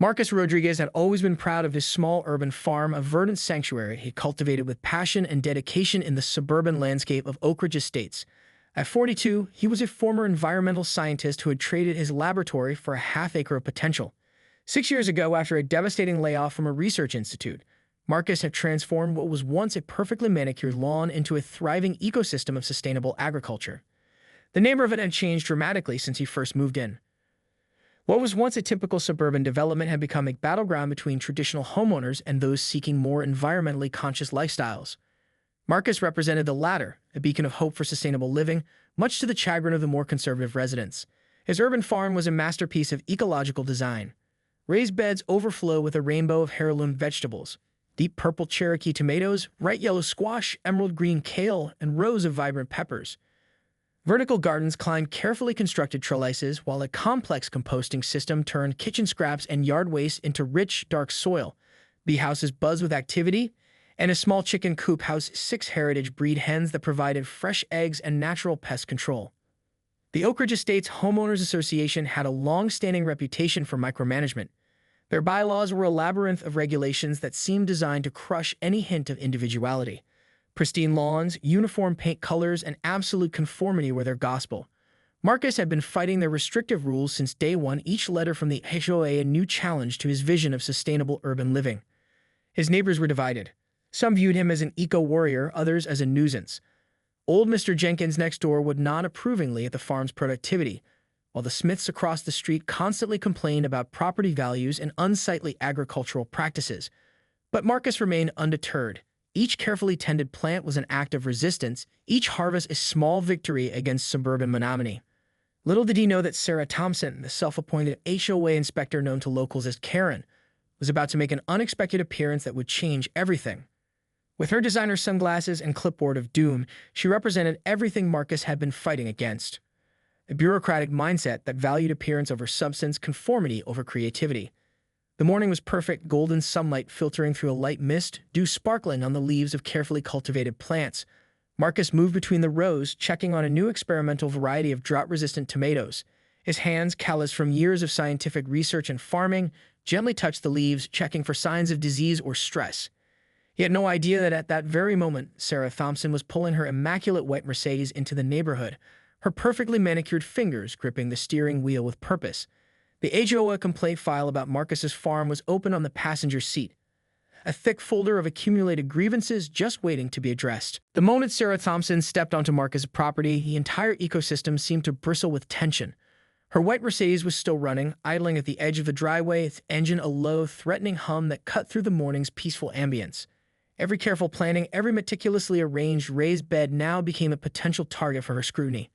Marcus Rodriguez had always been proud of his small urban farm, a verdant sanctuary he cultivated with passion and dedication in the suburban landscape of Oak Ridge Estates. At 42, he was a former environmental scientist who had traded his laboratory for a half-acre of potential. 6 years ago, after a devastating layoff from a research institute, Marcus had transformed what was once a perfectly manicured lawn into a thriving ecosystem of sustainable agriculture. The neighborhood had changed dramatically since he first moved in. What was once a typical suburban development had become a battleground between traditional homeowners and those seeking more environmentally conscious lifestyles. Marcus represented the latter, a beacon of hope for sustainable living, much to the chagrin of the more conservative residents. His urban farm was a masterpiece of ecological design. Raised beds overflow with a rainbow of heirloom vegetables: deep purple Cherokee tomatoes, bright yellow squash, emerald green kale, and rows of vibrant peppers. Vertical gardens climbed carefully constructed trellises, while a complex composting system turned kitchen scraps and yard waste into rich, dark soil. Bee houses buzzed with activity, and a small chicken coop housed 6 heritage breed hens that provided fresh eggs and natural pest control. The Oak Ridge Estates Homeowners Association had a long-standing reputation for micromanagement. Their bylaws were a labyrinth of regulations that seemed designed to crush any hint of individuality. Pristine lawns, uniform paint colors, and absolute conformity were their gospel. Marcus had been fighting their restrictive rules since day one, each letter from the HOA a new challenge to his vision of sustainable urban living. His neighbors were divided. Some viewed him as an eco-warrior, others as a nuisance. Old Mr. Jenkins next door would nod approvingly at the farm's productivity, while the Smiths across the street constantly complained about property values and unsightly agricultural practices. But Marcus remained undeterred. Each carefully tended plant was an act of resistance, each harvest a small victory against suburban monotony. Little did he know that Sarah Thompson, the self-appointed HOA inspector known to locals as Karen, was about to make an unexpected appearance that would change everything. With her designer sunglasses and clipboard of doom, she represented everything Marcus had been fighting against. A bureaucratic mindset that valued appearance over substance, conformity over creativity. The morning was perfect, golden sunlight filtering through a light mist, dew sparkling on the leaves of carefully cultivated plants. Marcus moved between the rows, checking on a new experimental variety of drought-resistant tomatoes. His hands, calloused from years of scientific research and farming, gently touched the leaves, checking for signs of disease or stress. He had no idea that at that very moment, Sarah Thompson was pulling her immaculate white Mercedes into the neighborhood, her perfectly manicured fingers gripping the steering wheel with purpose. The HOA complaint file about Marcus's farm was open on the passenger seat, a thick folder of accumulated grievances just waiting to be addressed. The moment Sarah Thompson stepped onto Marcus's property, the entire ecosystem seemed to bristle with tension. Her white Mercedes was still running, idling at the edge of the driveway, its engine a low, threatening hum that cut through the morning's peaceful ambience. Every careful planting, every meticulously arranged raised bed now became a potential target for her scrutiny.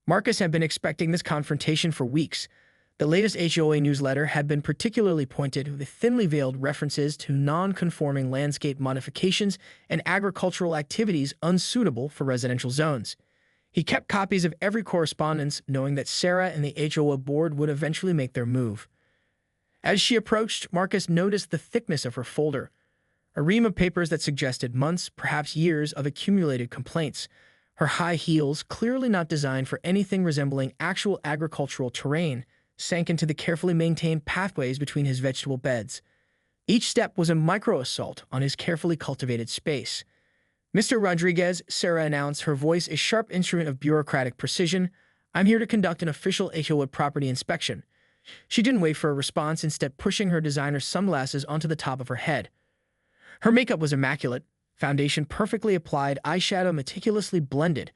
Marcus had been expecting this confrontation for weeks. The latest HOA newsletter had been particularly pointed with thinly veiled references to non-conforming landscape modifications and agricultural activities unsuitable for residential zones. He kept copies of every correspondence, knowing that Sarah and the HOA board would eventually make their move. As she approached, Marcus noticed the thickness of her folder, a ream of papers that suggested months, perhaps years, of accumulated complaints. Her high heels, clearly not designed for anything resembling actual agricultural terrain, sank into the carefully maintained pathways between his vegetable beds. Each step was a micro-assault on his carefully cultivated space. "Mr. Rodriguez," Sarah announced, her voice a sharp instrument of bureaucratic precision, "I'm here to conduct an official HOA property inspection." She didn't wait for a response, instead pushing her designer sunglasses onto the top of her head. Her makeup was immaculate, foundation perfectly applied, eyeshadow meticulously blended,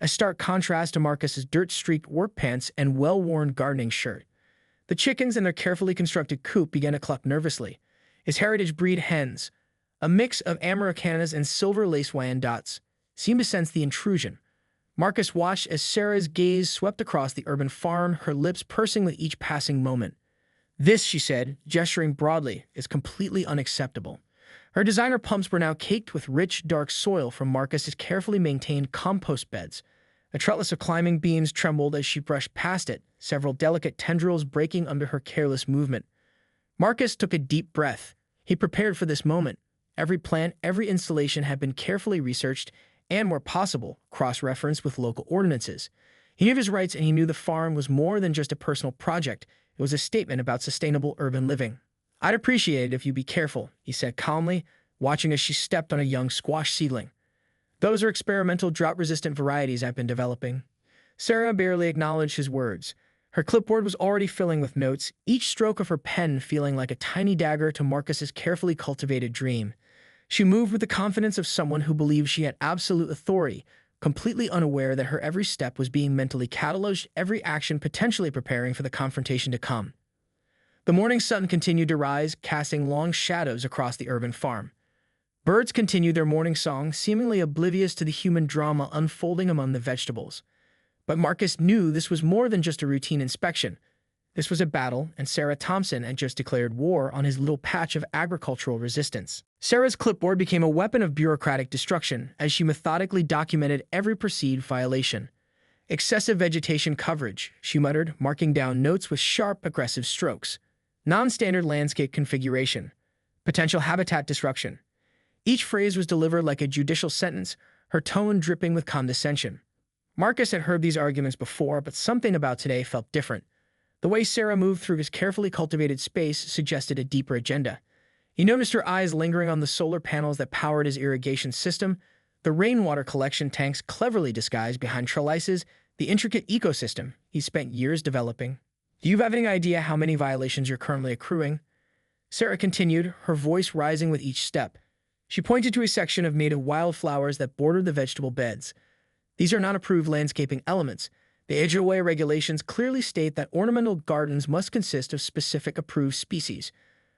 a stark contrast to Marcus's dirt-streaked work pants and well-worn gardening shirt. The chickens in their carefully constructed coop began to cluck nervously. His heritage breed hens, a mix of Americanas and silver lace Wyandottes, seemed to sense the intrusion. Marcus watched as Sarah's gaze swept across the urban farm, her lips pursing with each passing moment. "This," she said, gesturing broadly, "is completely unacceptable." Her designer pumps were now caked with rich, dark soil from Marcus's carefully maintained compost beds. A trellis of climbing beams trembled as she brushed past it, several delicate tendrils breaking under her careless movement. Marcus took a deep breath. He prepared for this moment. Every plant, every installation had been carefully researched and, where possible, cross-referenced with local ordinances. He knew his rights, and he knew the farm was more than just a personal project. It was a statement about sustainable urban living. "I'd appreciate it if you'd be careful," he said calmly, watching as she stepped on a young squash seedling. "Those are experimental drought-resistant varieties I've been developing." Sarah barely acknowledged his words. Her clipboard was already filling with notes, each stroke of her pen feeling like a tiny dagger to Marcus's carefully cultivated dream. She moved with the confidence of someone who believed she had absolute authority, completely unaware that her every step was being mentally cataloged, every action potentially preparing for the confrontation to come. The morning sun continued to rise, casting long shadows across the urban farm. Birds continued their morning song, seemingly oblivious to the human drama unfolding among the vegetables. But Marcus knew this was more than just a routine inspection. This was a battle, and Sarah Thompson had just declared war on his little patch of agricultural resistance. Sarah's clipboard became a weapon of bureaucratic destruction as she methodically documented every perceived violation. "Excessive vegetation coverage," she muttered, marking down notes with sharp, aggressive strokes. "Non-standard landscape configuration. Potential habitat disruption." Each phrase was delivered like a judicial sentence, her tone dripping with condescension. Marcus had heard these arguments before, but something about today felt different. The way Sarah moved through his carefully cultivated space suggested a deeper agenda. He noticed her eyes lingering on the solar panels that powered his irrigation system, the rainwater collection tanks cleverly disguised behind trellises, the intricate ecosystem he spent years developing. "Do you have any idea how many violations you're currently accruing?" Sarah continued, her voice rising with each step. She pointed to a section of native wildflowers that bordered the vegetable beds. "These are not approved landscaping elements. The HOA regulations clearly state that ornamental gardens must consist of specific approved species."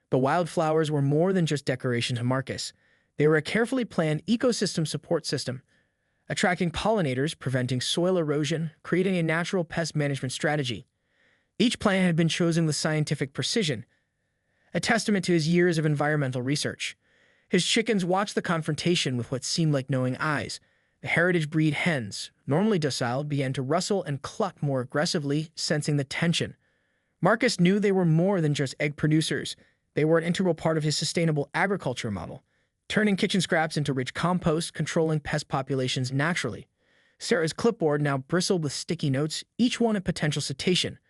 The wildflowers were more than just decoration to Marcus. They were a carefully planned ecosystem support system, attracting pollinators, preventing soil erosion, creating a natural pest management strategy. Each plant had been chosen with scientific precision, a testament to his years of environmental research. His chickens watched the confrontation with what seemed like knowing eyes. The heritage breed hens, normally docile, began to rustle and cluck more aggressively, sensing the tension. Marcus knew they were more than just egg producers. They were an integral part of his sustainable agriculture model, turning kitchen scraps into rich compost, controlling pest populations naturally. Sarah's clipboard now bristled with sticky notes, each one a potential citation.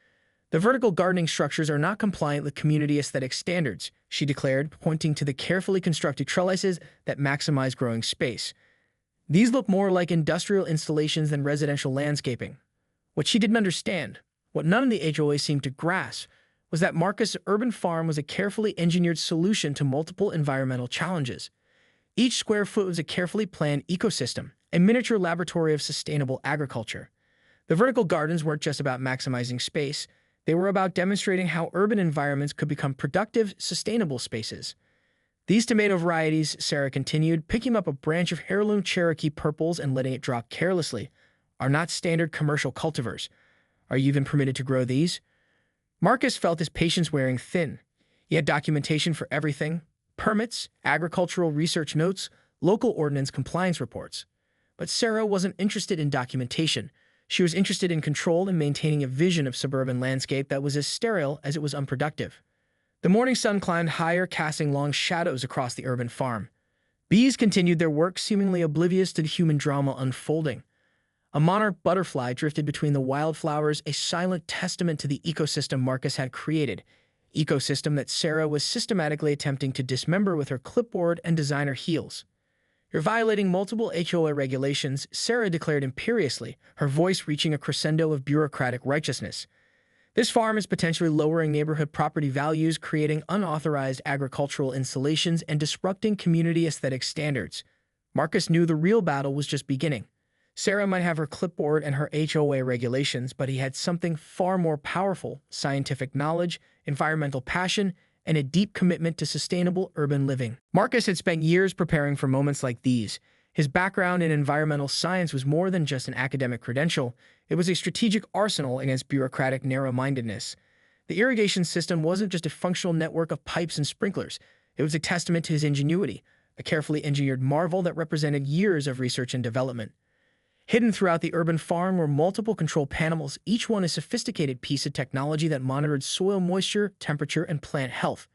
"The vertical gardening structures are not compliant with community aesthetic standards," she declared, pointing to the carefully constructed trellises that maximize growing space. "These look more like industrial installations than residential landscaping." What she didn't understand, what none of the HOA seemed to grasp, was that Marcus' urban farm was a carefully engineered solution to multiple environmental challenges. Each square foot was a carefully planned ecosystem, a miniature laboratory of sustainable agriculture. The vertical gardens weren't just about maximizing space, they were about demonstrating how urban environments could become productive, sustainable spaces. "These tomato varieties," Sarah continued, picking up a branch of heirloom Cherokee purples and letting it drop carelessly, "are not standard commercial cultivars. Are you even permitted to grow these?" Marcus felt his patience wearing thin. He had documentation for everything: permits, agricultural research notes, local ordinance compliance reports. But Sarah wasn't interested in documentation. She was interested in control and maintaining a vision of suburban landscape that was as sterile as it was unproductive. The morning sun climbed higher, casting long shadows across the urban farm. Bees continued their work, seemingly oblivious to the human drama unfolding. A monarch butterfly drifted between the wildflowers, a silent testament to the ecosystem Marcus had created, ecosystem that Sarah was systematically attempting to dismember with her clipboard and designer heels. "You're violating multiple HOA regulations," Sarah declared imperiously, her voice reaching a crescendo of bureaucratic righteousness. "This farm is potentially lowering neighborhood property values, creating unauthorized agricultural installations, and disrupting community aesthetic standards." Marcus knew the real battle was just beginning. Sarah might have her clipboard and her HOA regulations, but he had something far more powerful: scientific knowledge, environmental passion, and a deep commitment to sustainable urban living. Marcus had spent years preparing for moments like these. His background in environmental science was more than just an academic credential. It was a strategic arsenal against bureaucratic narrow-mindedness. The irrigation system wasn't just a functional network of pipes and sprinklers. It was a testament to his ingenuity, a carefully engineered marvel that represented years of research and development. Hidden throughout the urban farm were multiple control panels, each one a sophisticated piece of technology that monitored soil moisture, temperature, and plant health.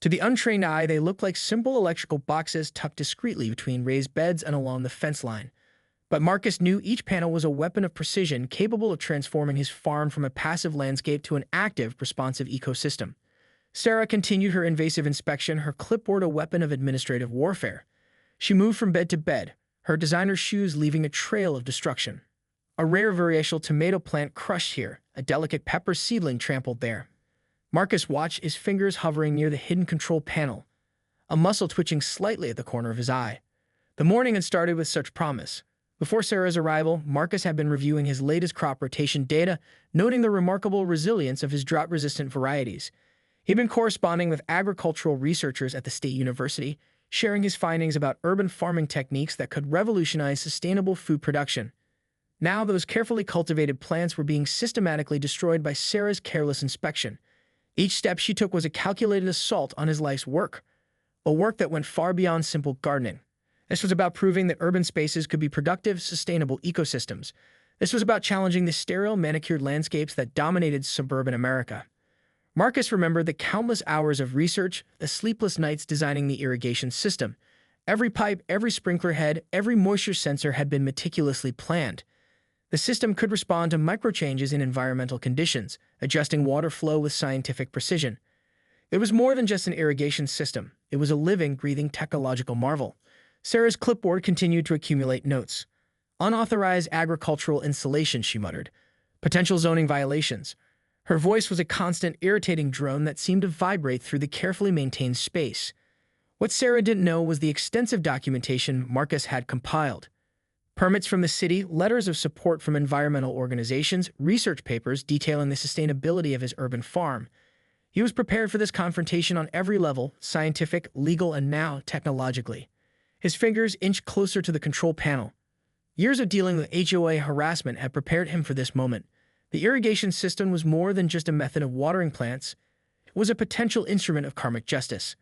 To the untrained eye, they looked like simple electrical boxes tucked discreetly between raised beds and along the fence line. But Marcus knew each panel was a weapon of precision capable of transforming his farm from a passive landscape to an active, responsive ecosystem. Sarah continued her invasive inspection, her clipboard a weapon of administrative warfare. She moved from bed to bed, her designer shoes leaving a trail of destruction. A rare variational tomato plant crushed here, a delicate pepper seedling trampled there. Marcus watched, his fingers hovering near the hidden control panel, a muscle twitching slightly at the corner of his eye. The morning had started with such promise. Before Sarah's arrival, Marcus had been reviewing his latest crop rotation data, noting the remarkable resilience of his drought-resistant varieties. He'd been corresponding with agricultural researchers at the State University, sharing his findings about urban farming techniques that could revolutionize sustainable food production. Now those carefully cultivated plants were being systematically destroyed by Sarah's careless inspection. Each step she took was a calculated assault on his life's work, a work that went far beyond simple gardening. This was about proving that urban spaces could be productive, sustainable ecosystems. This was about challenging the sterile, manicured landscapes that dominated suburban America. Marcus remembered the countless hours of research, the sleepless nights designing the irrigation system. Every pipe, every sprinkler head, every moisture sensor had been meticulously planned. The system could respond to microchanges in environmental conditions, adjusting water flow with scientific precision. It was more than just an irrigation system. It was a living, breathing technological marvel. Sarah's clipboard continued to accumulate notes. Unauthorized agricultural installation, she muttered. Potential zoning violations. Her voice was a constant, irritating drone that seemed to vibrate through the carefully maintained space. What Sarah didn't know was the extensive documentation Marcus had compiled. Permits from the city, letters of support from environmental organizations, research papers detailing the sustainability of his urban farm. He was prepared for this confrontation on every level, scientific, legal, and now technologically. His fingers inched closer to the control panel. Years of dealing with HOA harassment had prepared him for this moment. The irrigation system was more than just a method of watering plants. It was a potential instrument of karmic justice.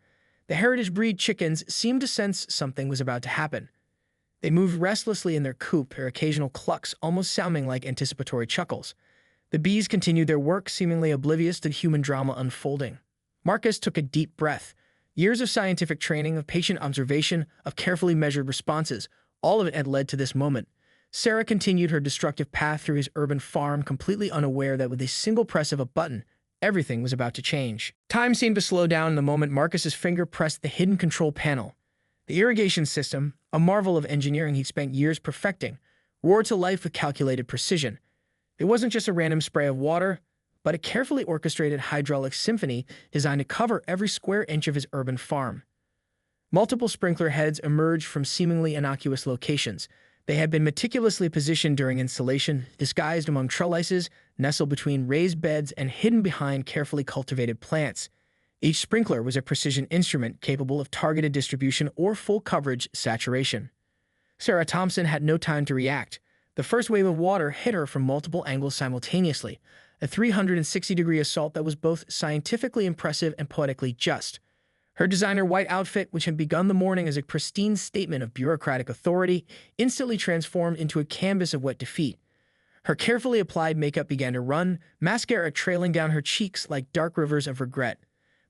The heritage breed chickens seemed to sense something was about to happen. They moved restlessly in their coop, their occasional clucks almost sounding like anticipatory chuckles. The bees continued their work, seemingly oblivious to human drama unfolding. Marcus took a deep breath. Years of scientific training, of patient observation, of carefully measured responses, all of it had led to this moment. Sarah continued her destructive path through his urban farm, completely unaware that with a single press of a button, everything was about to change. Time seemed to slow down the moment Marcus's finger pressed the hidden control panel. The irrigation system, a marvel of engineering he'd spent years perfecting, roared to life with calculated precision. It wasn't just a random spray of water, but a carefully orchestrated hydraulic symphony designed to cover every square inch of his urban farm. Multiple sprinkler heads emerged from seemingly innocuous locations. They had been meticulously positioned during installation, disguised among trellises, nestled between raised beds, and hidden behind carefully cultivated plants. Each sprinkler was a precision instrument capable of targeted distribution or full coverage saturation. Sarah Thompson had no time to react. The first wave of water hit her from multiple angles simultaneously, a 360-degree assault that was both scientifically impressive and poetically just. Her designer white outfit, which had begun the morning as a pristine statement of bureaucratic authority, instantly transformed into a canvas of wet defeat. Her carefully applied makeup began to run, mascara trailing down her cheeks like dark rivers of regret.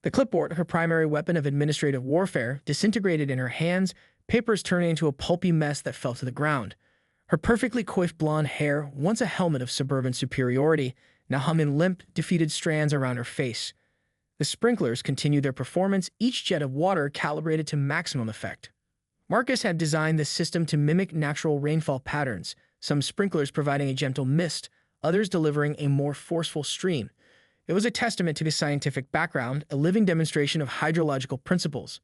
The clipboard, her primary weapon of administrative warfare, disintegrated in her hands, papers turning into a pulpy mess that fell to the ground. Her perfectly coiffed blonde hair, once a helmet of suburban superiority, now hung in limp, defeated strands around her face. The sprinklers continued their performance, each jet of water calibrated to maximum effect. Marcus had designed this system to mimic natural rainfall patterns, some sprinklers providing a gentle mist, others delivering a more forceful stream. It was a testament to his scientific background, a living demonstration of hydrological principles.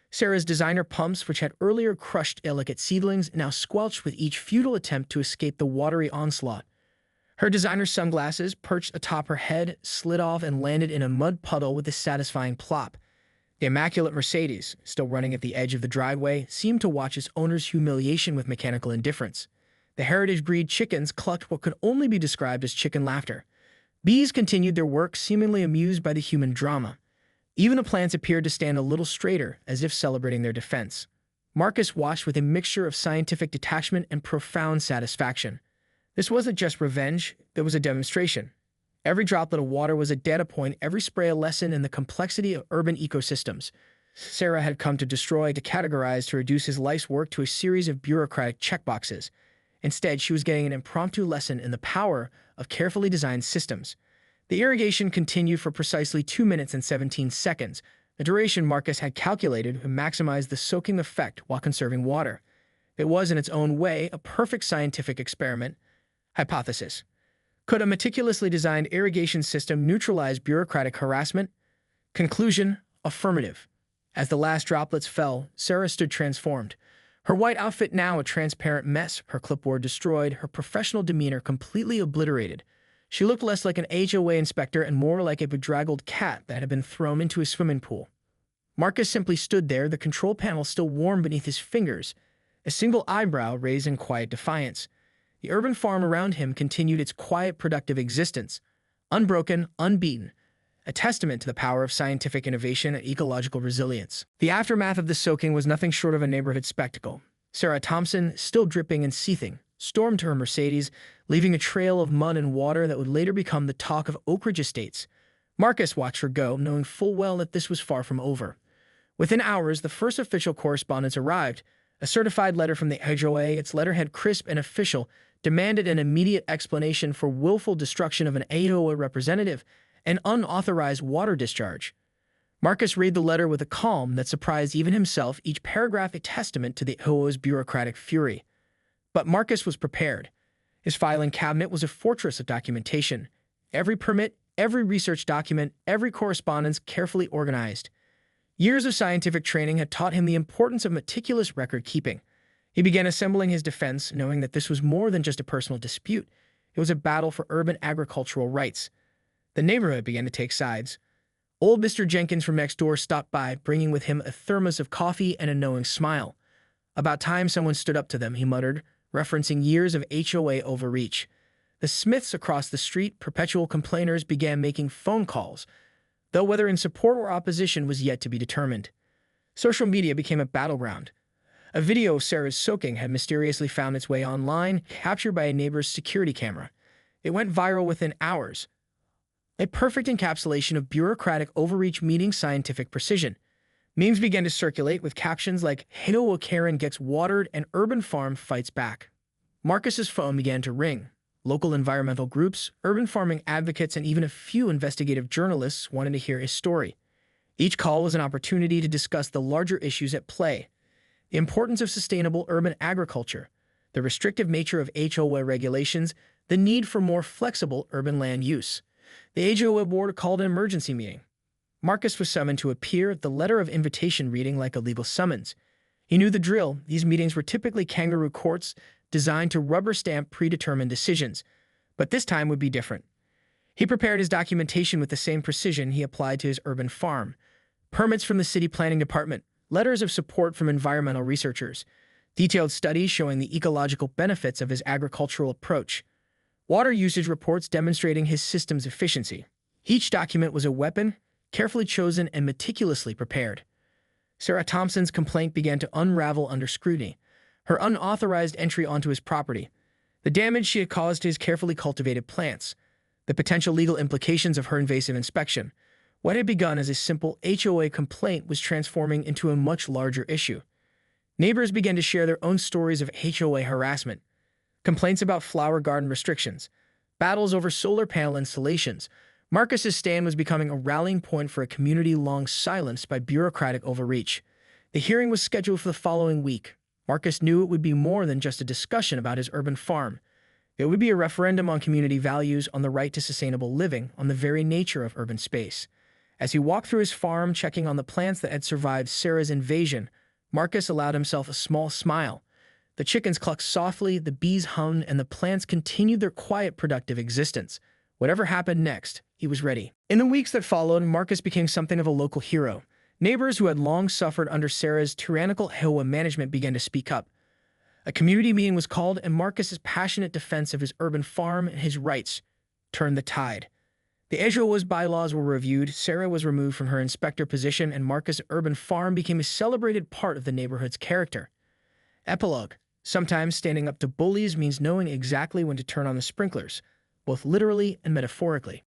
Sarah's designer pumps, which had earlier crushed delicate seedlings, now squelched with each futile attempt to escape the watery onslaught. Her designer sunglasses, perched atop her head, slid off and landed in a mud puddle with a satisfying plop. The immaculate Mercedes, still running at the edge of the driveway, seemed to watch its owner's humiliation with mechanical indifference. The heritage breed chickens clucked what could only be described as chicken laughter. Bees continued their work, seemingly amused by the human drama. Even the plants appeared to stand a little straighter, as if celebrating their defense. Marcus watched with a mixture of scientific detachment and profound satisfaction. This wasn't just revenge, it was a demonstration. Every droplet of water was a data point, every spray a lesson in the complexity of urban ecosystems. Sarah had come to destroy, to categorize, to reduce his life's work to a series of bureaucratic checkboxes. Instead, she was getting an impromptu lesson in the power of carefully designed systems. The irrigation continued for precisely 2 minutes and 17 seconds, the duration Marcus had calculated to maximize the soaking effect while conserving water. It was, in its own way, a perfect scientific experiment. Hypothesis: could a meticulously designed irrigation system neutralize bureaucratic harassment? Conclusion: affirmative. As the last droplets fell, Sarah stood transformed. Her white outfit now a transparent mess, her clipboard destroyed, her professional demeanor completely obliterated. She looked less like an HOA inspector and more like a bedraggled cat that had been thrown into a swimming pool. Marcus simply stood there, the control panel still warm beneath his fingers, a single eyebrow raised in quiet defiance. The urban farm around him continued its quiet, productive existence, unbroken, unbeaten, a testament to the power of scientific innovation and ecological resilience. The aftermath of the soaking was nothing short of a neighborhood spectacle. Sarah Thompson, still dripping and seething, stormed to her Mercedes, leaving a trail of mud and water that would later become the talk of Oak Ridge Estates. Marcus watched her go, knowing full well that this was far from over. Within hours, the first official correspondence arrived, a certified letter from the HOA, its letterhead crisp and official, demanded an immediate explanation for willful destruction of an HOA representative and unauthorized water discharge. Marcus read the letter with a calm that surprised even himself, each paragraph a testament to the HOA's bureaucratic fury. But Marcus was prepared. His filing cabinet was a fortress of documentation. Every permit, every research document, every correspondence carefully organized. Years of scientific training had taught him the importance of meticulous record-keeping. He began assembling his defense, knowing that this was more than just a personal dispute. It was a battle for urban agricultural rights. The neighborhood began to take sides. Old Mr. Jenkins from next door stopped by, bringing with him a thermos of coffee and a knowing smile. "About time someone stood up to them," he muttered, referencing years of HOA overreach. The Smiths across the street, perpetual complainers, began making phone calls, though whether in support or opposition was yet to be determined. Social media became a battleground. A video of Sarah's soaking had mysteriously found its way online, captured by a neighbor's security camera. It went viral within hours. A perfect encapsulation of bureaucratic overreach meeting scientific precision. Memes began to circulate with captions like "HOA Karen gets watered and urban farm fights back." Marcus's phone began to ring. Local environmental groups, urban farming advocates, and even a few investigative journalists wanted to hear his story. Each call was an opportunity to discuss the larger issues at play: the importance of sustainable urban agriculture, the restrictive nature of HOA regulations, the need for more flexible urban land use. The HOA board called an emergency meeting. Marcus was summoned to appear, the letter of invitation reading like a legal summons. He knew the drill. These meetings were typically kangaroo courts, designed to rubber-stamp predetermined decisions. But this time would be different. He prepared his documentation with the same precision he applied to his urban farm. Permits from the city planning department, letters of support from environmental researchers, detailed studies showing the ecological benefits of his agricultural approach, water usage reports demonstrating his system's efficiency. Each document was a weapon, carefully chosen and meticulously prepared. Sarah Thompson's complaint began to unravel under scrutiny. Her unauthorized entry onto his property, the damage she had caused to his carefully cultivated plants, the potential legal implications of her invasive inspection. What had begun as a simple HOA complaint was transforming into a much larger issue. Neighbors began to share their own stories of HOA harassment, complaints about flower garden restrictions, battles over solar panel installations. Marcus's stand was becoming a rallying point for a community long silenced by bureaucratic overreach. The hearing was scheduled for the following week. Marcus knew it would be more than just a discussion about his urban farm. It would be a referendum on community values, on the right to sustainable living, on the very nature of urban space. As he walked through his farm, checking on the plants that had survived Sarah's invasion, Marcus allowed himself a small smile. The chickens clucked softly, the bees hummed, and the plants continued their quiet, productive existence. Whatever happened next, he was ready. In the weeks that followed, Marcus became something of a local hero. Neighbors who had long suffered under Sarah's tyrannical HOA management began to speak up. A community meeting was called, and Marcus's passionate defense of his urban farm and his rights turned the tide. The HOA's bylaws were reviewed, Sarah was removed from her inspector position, and Marcus' urban farm became a celebrated part of the neighborhood's character. Epilogue: sometimes standing up to bullies means knowing exactly when to turn on the sprinklers, both literally and metaphorically.